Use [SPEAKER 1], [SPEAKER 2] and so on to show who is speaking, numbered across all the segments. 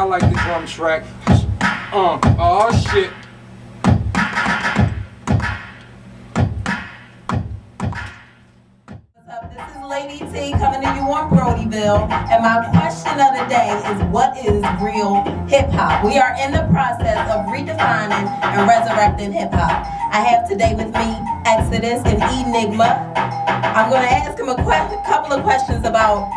[SPEAKER 1] like the drum track. Oh shit.
[SPEAKER 2] This is Lady T coming to you on Brodyville, and my question of the day is, what is real hip-hop? We are in the process of redefining and resurrecting hip-hop. I have today with me Exodus and Enigma. I'm going to ask him a couple of questions about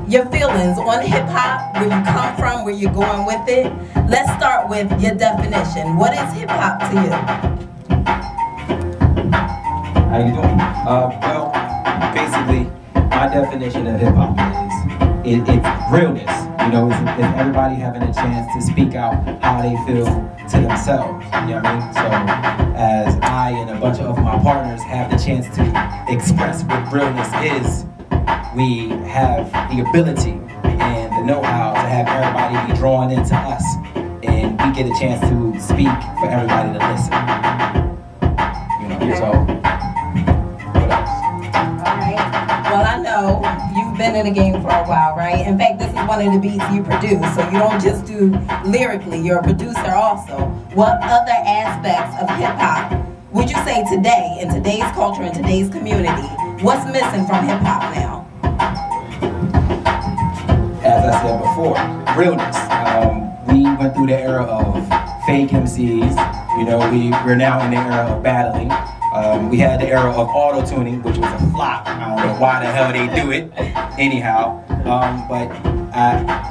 [SPEAKER 2] your feelings on hip-hop, where you come from, where you're going with it. Let's start with your definition. What is hip-hop to you?
[SPEAKER 3] How you doing? Well, basically, my definition of hip-hop is it's realness. You know, it's everybody having a chance to speak out how they feel to themselves. You know what I mean? So, as I and a bunch of my partners have the chance to express what realness is, we have the ability and the know-how to have everybody be drawn into us, and we get a chance to speak for everybody to listen. You know, so what else?
[SPEAKER 2] All right. Well, I know you've been in the game for a while, right? In fact, this is one of the beats you produce, so you don't just do lyrically, you're a producer also. What other aspects of hip-hop would you say today, in today's culture, in today's community, what's missing from hip-hop now?
[SPEAKER 3] As I said before, realness. We went through the era of fake MCs. You know, we're now in the era of battling. We had the era of auto-tuning, which was a flop. I don't know why the hell they do it. Anyhow, but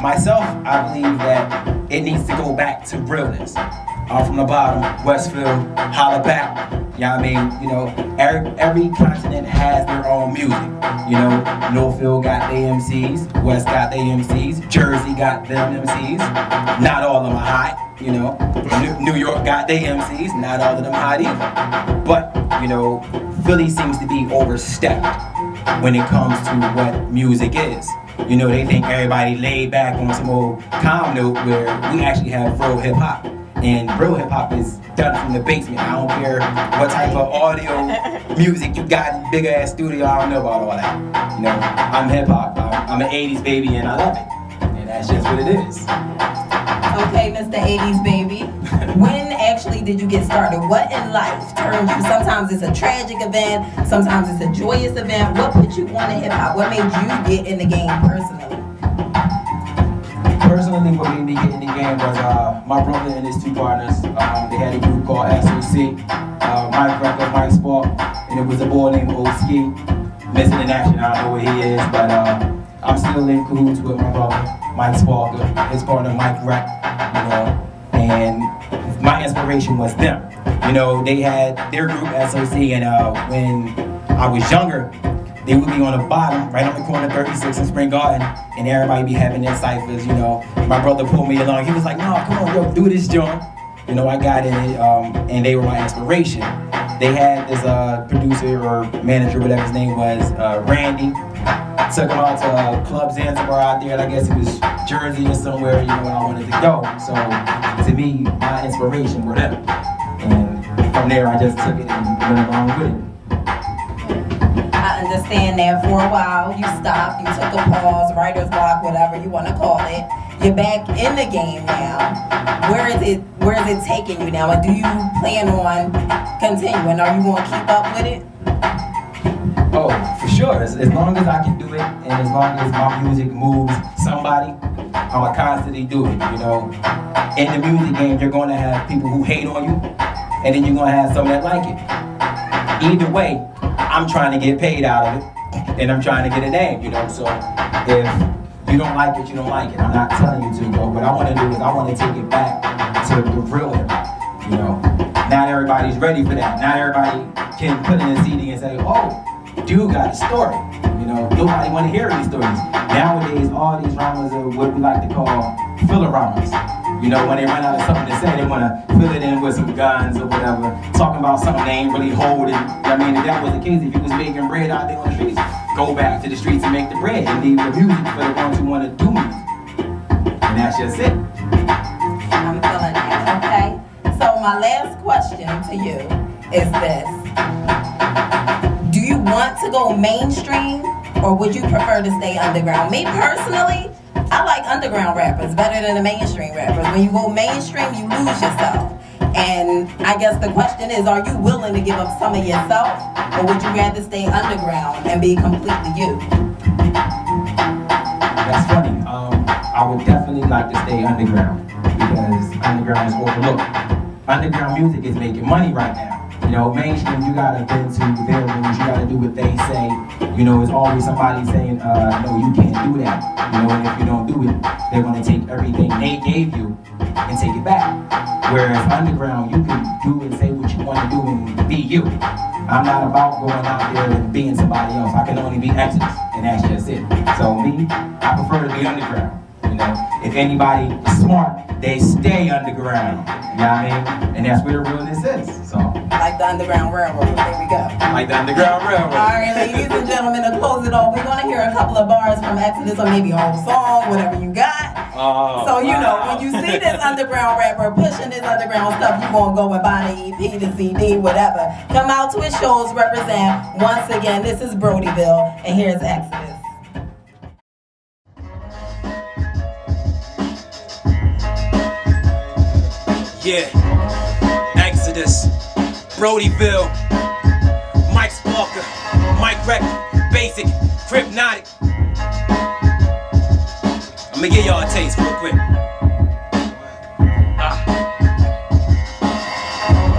[SPEAKER 3] myself, I believe that it needs to go back to realness. I'm from the bottom, Westfield, holla back. You know what I mean? You know, every continent has their own music. You know, Northfield got their MCs, West got their MCs, Jersey got them MCs. Not all of them are hot, you know. New York got their MCs, not all of them hot either. But, you know, Philly seems to be overstepped when it comes to what music is. You know, they think everybody laid back on some old calm note, where we actually have real hip-hop. And real hip-hop is done from the basement. I don't care what type of audio music you got in big ass studio, I don't know about all that. You know, I'm hip-hop, I'm an 80s baby, and I love it. And that's just what it is.
[SPEAKER 2] Okay, Mr. 80s baby. When actually did you get started? What in life turned you? Sometimes it's a tragic event, sometimes it's a joyous event. What put you on to hip-hop? What made you get in the game personally?
[SPEAKER 3] Personally, what made me get in the game was my brother and his two partners. They had a group called SOC, Mike Record, Mike Spark, and it was a boy named Old Ski. Missing in action, I don't know where he is, but I'm still in cahoots with my brother, Mike Sparker, his partner, Mike Rec, you know, and my inspiration was them. You know, they had their group, SOC, and when I was younger, they would be on the bottom, right on the corner, 36 in Spring Garden, and everybody be having their ciphers, you know. My brother pulled me along. He was like, no, come on, yo, do this joint. You know, I got in it, and they were my inspiration. They had this producer or manager, whatever his name was, Randy. Took him out to Club Zanzibar out there, and I guess it was Jersey or somewhere, you know, where I wanted to go. So, to me, my inspiration were them. And from there, I just took it and went along with it.
[SPEAKER 2] I understand that for a while you stopped, you took a pause, writer's block, whatever you want to call it. You're back in the game now. Where is it taking you now? And do you plan on continuing? Are you going to keep up with it?
[SPEAKER 3] Oh, for sure. As long as I can do it, and as long as my music moves somebody, I'm going to constantly do it, you know. In the music game, you're going to have people who hate on you, and then you're going to have some that like it. Either way, I'm trying to get paid out of it, and I'm trying to get a name, you know. So if you don't like it, you don't like it. I'm not telling you to, but what I want to do is I want to take it back to the real hip-hop, you know. Not everybody's ready for that. Not everybody can put in a CD and say, oh, dude got a story. You know, nobody want to hear these stories. Nowadays, all these rhymes are what we like to call filler rhymes. You know, when they run out of something to say, they want to fill it in with some guns or whatever, talking about something they ain't really holding. I mean, if that was the case, if you was making bread out there on the streets, go back to the streets and make the bread and leave the music for the ones who want to do music. And that's just it.
[SPEAKER 2] I'm feeling that, okay? So my last question to you is this. Do you want to go mainstream, or would you prefer to stay underground? Me personally, I like underground rappers better than the mainstream rappers. When you go mainstream, you lose yourself. And I guess the question is, are you willing to give up some of yourself, or would you rather stay underground and be completely you?
[SPEAKER 3] That's funny. I would definitely like to stay underground because underground is overlooked. Underground music is making money right now. You know, mainstream, you gotta bend to their rules, you gotta do what they say. You know, it's always somebody saying, no, you can't do that. You know, and if you don't do it, they're gonna take everything they gave you and take it back. Whereas underground, you can do and say what you want to do and be you. I'm not about going out there and being somebody else. I can only be Exodus, and that's just it. So me, I prefer to be underground. You know, if anybody is smart, they stay underground. You know what I mean? And that's where the realness is. So
[SPEAKER 2] like the Underground Railroad. There we go.
[SPEAKER 3] Like the Underground Railroad.
[SPEAKER 2] All right, ladies and gentlemen, to close it off, we're gonna hear a couple of bars from Exodus, or maybe a whole song, whatever you got. So you know, when you see this underground rapper pushing this underground stuff, you gonna go and buy the EP, the CD, whatever. Come out to his shows, represent. Once again, this is Brodyville, and here's Exodus.
[SPEAKER 4] Yeah, Exodus, Brodyville, Mike Sparker, Mike Rec, Basic, Crypnotic. I'ma give y'all a taste real quick.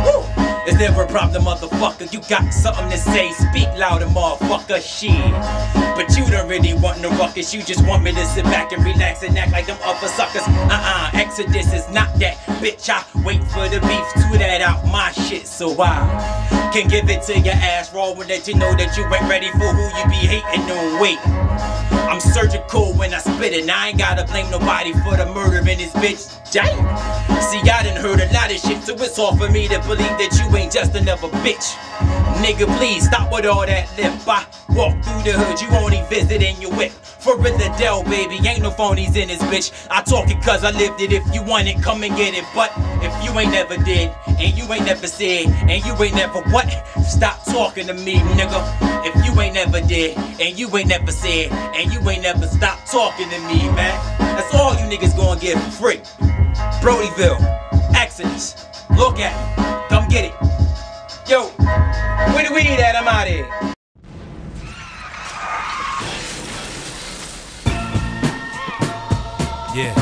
[SPEAKER 4] Woo! Is there a problem, motherfucker? You got something to say? Speak louder, motherfucker. Shit. But you don't really want no ruckus. You just want me to sit back and relax and act like them other suckers. Exodus is not that. Bitch, I wait for the beef to that out my shit, so I can give it to your ass raw and let you know that you ain't ready for who you be hating on. Wait, I'm surgical when I spit it, and I ain't gotta blame nobody for the murder in this bitch. Damn. See, I done heard a lot of shit, so it's hard for me to believe that you ain't just another bitch. Nigga, please stop with all that lip. I walk through the hood, you only visit in your whip. For real Adele, baby, ain't no phonies in this bitch. I talk it cause I lived it. If you want it, come and get it. But if you ain't never did, and you ain't never said, and you ain't never what? Stop talking to me, nigga. If you ain't never did, and you ain't never said, and you ain't never stopped talking to me, man. That's all you niggas gonna get for free. Brodyville, Exodus, look at me, come get it. Yo, where the weed at? I'm out here. Yeah.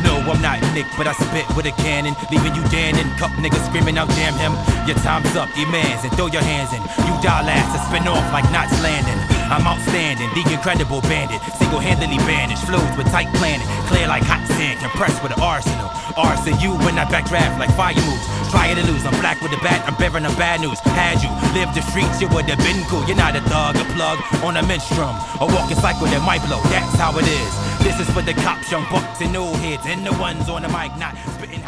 [SPEAKER 4] No, I'm not Nick, but I spit with a cannon, leaving you danning. Cup niggas screaming out, damn him. Your time's up, E-mans, and throw your hands in. You dial ass and spin off like knots landing. I'm outstanding, the incredible bandit, single-handedly bandaged, flows with tight planning, clear like hot sand, compressed with an arsenal. Arson you when I backdraft like fire moves. Try to lose, I'm black with a bat, I'm bearing the bad news. Had you lived the streets, you would have been cool. You're not a thug, a plug on a menstruum, a walking cycle that might blow. That's how it is. This is for the cops, young bucks and old heads, and the ones on the mic not spitting.